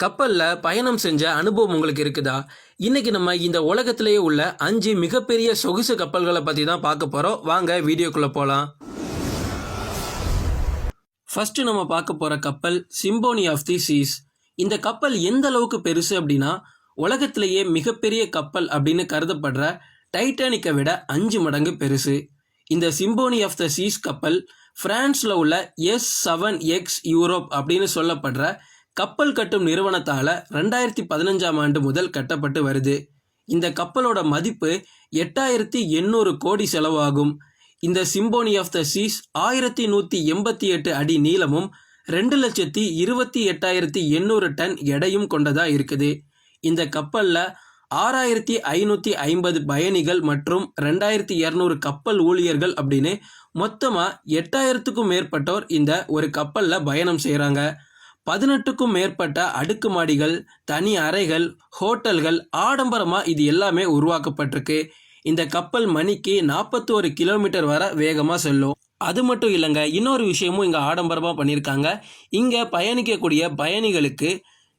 கப்பல்ல பயணம் செஞ்ச அனுபவம் உங்களுக்கு இருக்குதா? இன்னைக்கு நம்ம இந்த உலகத்திலேயே உள்ள 5 மிகப்பெரிய சொகுசு கப்பல்களை பத்தி தான் பார்க்க போறோம். வாங்க வீடியோக்குள்ள போலாம். ஃபர்ஸ்ட் நம்ம பார்க்க போற கப்பல் சிம்போனி ஆஃப் தி சீஸ். இந்த கப்பல் எந்த அளவுக்கு பெருசு அப்படின்னா, உலகத்திலேயே மிகப்பெரிய கப்பல் அப்படின்னு கருதப்படுற டைட்டானிக்கை விட 5 மடங்கு பெருசு. இந்த சிம்போனி ஆஃப் த சீஸ் கப்பல் பிரான்ஸ்ல உள்ள S7X யூரோப் அப்படின்னு சொல்லப்படுற கப்பல் கட்டும் நிறுவனத்தால 2015ஆம் ஆண்டு முதல் கட்டப்பட்டு வருது. இந்த கப்பலோட மதிப்பு 8800 கோடி செலவாகும். இந்த சிம்போனி ஆஃப் த சீஸ் 1188 அடி நீளமும் 2,28,800 டன் எடையும் கொண்டதா இருக்குது. இந்த கப்பல்ல 6550 பயணிகள் மற்றும் 2200 கப்பல் ஊழியர்கள் அப்படின்னு மொத்தமா 8000க்கும் மேற்பட்டோர் இந்த ஒரு கப்பல்ல பயணம் செய்யறாங்க. 18க்கும் மேற்பட்ட அடுக்குமாடிகள், தனி அறைகள், ஹோட்டல்கள், ஆடம்பரமா இது எல்லாமே உருவாக்கப்பட்டிருக்கு. இந்த கப்பல் மணிக்கு 41 கிலோமீட்டர் வரை வேகமா செல்லும். அது மட்டும் இல்லைங்க, இன்னொரு விஷயமும் இங்க ஆடம்பரமா பண்ணியிருக்காங்க. இங்க பயணிக்கக்கூடிய பயணிகளுக்கு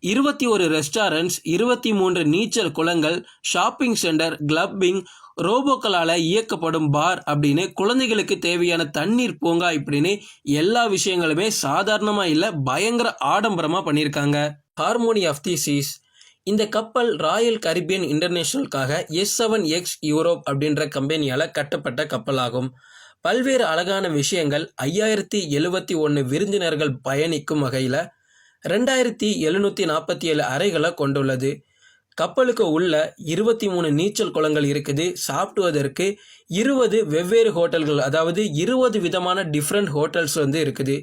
21 ரெஸ்டாரண்ட்ஸ், 23 நீச்சல் குளங்கள், ஷாப்பிங் சென்டர், கிளப்பிங், ரோபோக்களால இயக்கப்படும் பார் அப்படின்னு குழந்தைகளுக்கு தேவையான தண்ணீர் பூங்கா இப்படின்னு எல்லா விஷயங்களுமே சாதாரணமா இல்ல, பயங்கர ஆடம்பரமா பண்ணியிருக்காங்க. Harmony of the seas. இந்த கப்பல் ராயல் கரிபியன் இன்டர்நேஷனலுக்காக S7X யூரோப் அப்படின்ற கம்பெனியால கட்டப்பட்ட கப்பலாகும். பல்வேறு அழகான விஷயங்கள், 5071 விருந்தினர்கள் பயணிக்கும் வகையில 2747 அறைகளை கொண்டுள்ளது. கப்பலுக்கு உள்ள 23 நீச்சல் குளங்கள் இருக்குது. சாப்பிடுவதற்கு 20 வெவ்வேறு ஹோட்டல்கள், அதாவது 20 விதமான டிஃப்ரெண்ட் ஹோட்டல்ஸ் இருக்குது.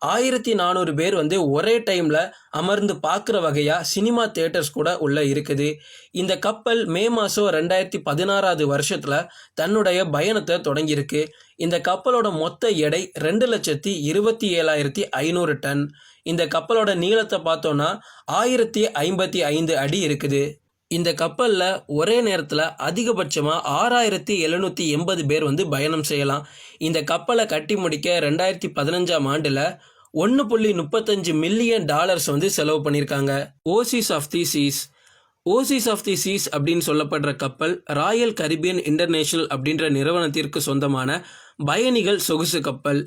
1400 பேர் ஒரே டைம்ல அமர்ந்து பார்க்குற வகையா சினிமா தியேட்டர்ஸ் கூட உள்ள இருக்குது. இந்த கப்பல் மே மாதம் 2016 வருஷத்துல தன்னுடைய பயணத்தை தொடங்கியிருக்கு. இந்த கப்பலோட மொத்த எடை 2,27,500 டன். இந்த கப்பலோட நீளத்தை பார்த்தோம்னா 1055 அடி இருக்குது. இந்த கப்பல்ல ஒரே நேரத்துல அதிகபட்சமா 6780 பேர் பயணம் செய்யலாம். இந்த கப்பலை கட்டி முடிக்க 2015ஆம் ஆண்டுல $1.35 மில்லியன் செலவு பண்ணியிருக்காங்க. Oasis of the seas. Oasis of the seas அப்படின்னு சொல்லப்படுற கப்பல் ராயல் கரிபியன் இன்டர்நேஷனல் அப்படின்ற நிறுவனத்திற்கு சொந்தமான பயணிகள் சொகுசு கப்பல்.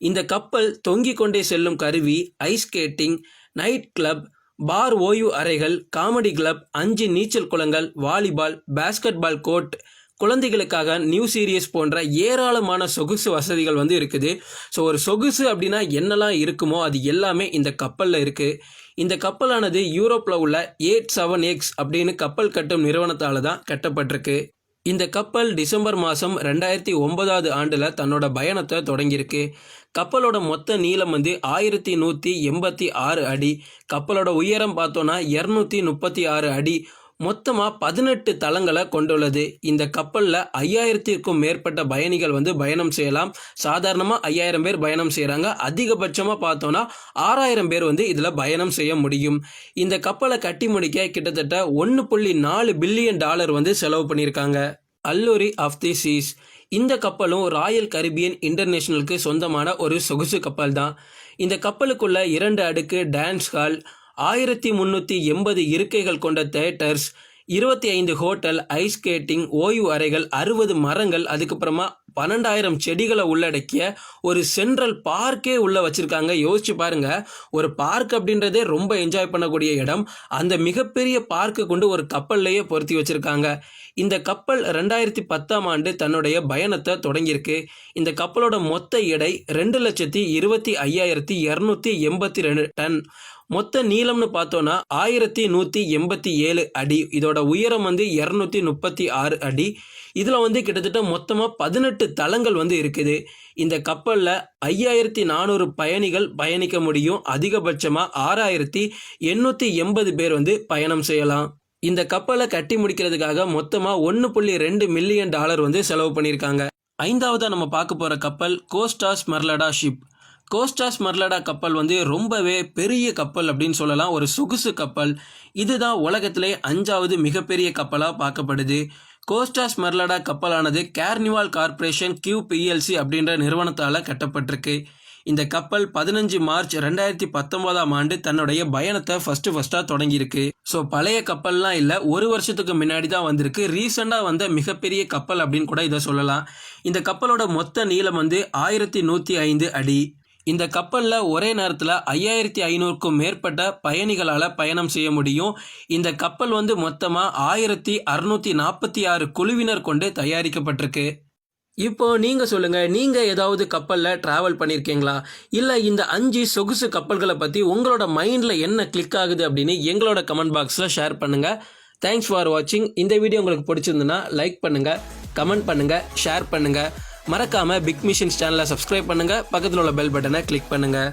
இந்த கப்பல் தொங்கிக் கொண்டே செல்லும் கருவி, ஐஸ் ஸ்கேட்டிங், நைட் கிளப், பார், ஓய்வு அறைகள், காமெடி கிளப், 5 நீச்சல் குளங்கள், வாலிபால், பாஸ்கெட்பால் கோர்ட், குழந்தைகளுக்காக நியூ சீரியஸ் போன்ற ஏராளமான சொகுசு வசதிகள் இருக்குது. ஸோ ஒரு சொகுசு அப்படின்னா என்னெல்லாம் இருக்குமோ அது எல்லாமே இந்த கப்பலில் இருக்குது. இந்த கப்பலானது யூரோப்பில் உள்ள 87X அப்படின்னு கப்பல் கட்டும் நிறுவனத்தால் தான் கட்டப்பட்டிருக்கு. இந்த கப்பல் டிசம்பர் மாதம் 2009 ஆண்டுல தன்னோட பயணத்தை தொடங்கியிருக்கு. கப்பலோட மொத்த நீளம் 1186 அடி. கப்பலோட உயரம் பார்த்தோன்னா 236 அடி. மொத்தமாக 18 தளங்களை கொண்டுள்ளது. இந்த கப்பலில் 5000க்கும் மேற்பட்ட பயணிகள் பயணம் செய்யலாம். சாதாரணமாக 5000 பேர் பயணம் செய்கிறாங்க. அதிகபட்சமாக பார்த்தோன்னா 6000 பேர் இதில் பயணம் செய்ய முடியும். இந்த கப்பலை கட்டி முடிக்க கிட்டத்தட்ட $1.4 பில்லியன் செலவு பண்ணியிருக்காங்க. Allure of the seas. இந்த கப்பலும் ராயல் கரிபியன் இன்டர்நேஷனலுக்கு சொந்தமான ஒரு சொகுசு கப்பல் தான். இந்த கப்பலுக்குள்ள 2 அடுக்கு டான்ஸ் ஹால், 1380 இருக்கைகள் கொண்ட தியேட்டர்ஸ், 25 ஹோட்டல், ஐஸ் ஸ்கேட்டிங், ஓய்வு அறைகள், 60 மரங்கள், அதுக்கப்புறமா 12,000 செடிகளை உள்ளடக்கிய ஒரு சென்ட்ரல் பார்க்கே உள்ள வச்சிருக்காங்க. யோசிச்சு பாருங்க, ஒரு பார்க் அப்படின்றதே ரொம்ப என்ஜாய் பண்ணக்கூடிய இடம். அந்த மிகப்பெரிய பார்க்கு கொண்டு ஒரு கப்பல்லையே பொருத்தி வச்சிருக்காங்க. இந்த கப்பல் 2010ஆம் ஆண்டு தன்னுடைய பயணத்தை தொடங்கியிருக்கு. இந்த கப்பலோட மொத்த எடை 2,05,282 டன். மொத்த நீளம்னு பார்த்தோன்னா 1187 அடி. இதோட உயரம் 236 அடி. இதில் கிட்டத்தட்ட மொத்தமாக 18 தளங்கள் இருக்குது. இந்த கப்பலில் 5400 பயணிகள் பயணிக்க முடியும். அதிகபட்சமாக 6880 பேர் பயணம் செய்யலாம். இந்த கப்பலை கட்டி முடிக்கிறதுக்காக மொத்தமாக $1.2 மில்லியன் செலவு பண்ணியிருக்காங்க. 5ஆவதா நம்ம பார்க்க போகிற கப்பல் கோஸ்டாஸ் மெர்லடா ஷிப். கோஸ்டாஸ் மெர்லடா கப்பல் ரொம்பவே பெரிய கப்பல் அப்படின்னு சொல்லலாம். ஒரு சொகுசு கப்பல். இதுதான் உலகத்திலே 5ஆவது மிகப்பெரிய கப்பலாக பார்க்கப்படுது. கோஸ்டாஸ் மெர்லடா கப்பலானது கார்னிவால் கார்ப்பரேஷன் QPLC அப்படின்ற நிறுவனத்தால் கட்டப்பட்டிருக்கு. இந்த கப்பல் 15 மார்ச் 2019ஆம் ஆண்டு தன்னுடைய பயணத்தை ஃபர்ஸ்டா தொடங்கியிருக்கு. ஸோ பழைய கப்பல்லாம் இல்லை, ஒரு வருஷத்துக்கு முன்னாடி தான் வந்திருக்கு. ரீசெண்டாக வந்த மிகப்பெரிய கப்பல் அப்படின்னு கூட இதை சொல்லலாம். இந்த கப்பலோட மொத்த நீளம் வந்து 1105 அடி. இந்த கப்பலில் ஒரே நேரத்தில் 5500க்கும் மேற்பட்ட பயணிகளால் பயணம் செய்ய முடியும். இந்த கப்பல் வந்து மொத்தமாக 1646 குழுவினர் கொண்டு தயாரிக்கப்பட்டிருக்கு. இப்போ நீங்கள் சொல்லுங்கள், நீங்கள் ஏதாவது கப்பலில் ட்ராவல் பண்ணியிருக்கீங்களா? இல்லை இந்த 5 சொகுசு கப்பல்களை பற்றி உங்களோட மைண்டில் என்ன கிளிக் ஆகுது அப்படின்னு எங்களோட கமெண்ட் பாக்ஸில் ஷேர் பண்ணுங்கள். தேங்க்ஸ் ஃபார் வாட்சிங். இந்த வீடியோ உங்களுக்கு பிடிச்சிருந்துன்னா லைக் பண்ணுங்கள், கமெண்ட் பண்ணுங்கள், ஷேர் பண்ணுங்கள். மறக்காமல் பிக் மிஷின்ஸ் சேனலை சப்ஸ்கிரைப் பண்ணுங்கள். பக்கத்தில் உள்ள பெல் பட்டனை கிளிக் பண்ணுங்கள்.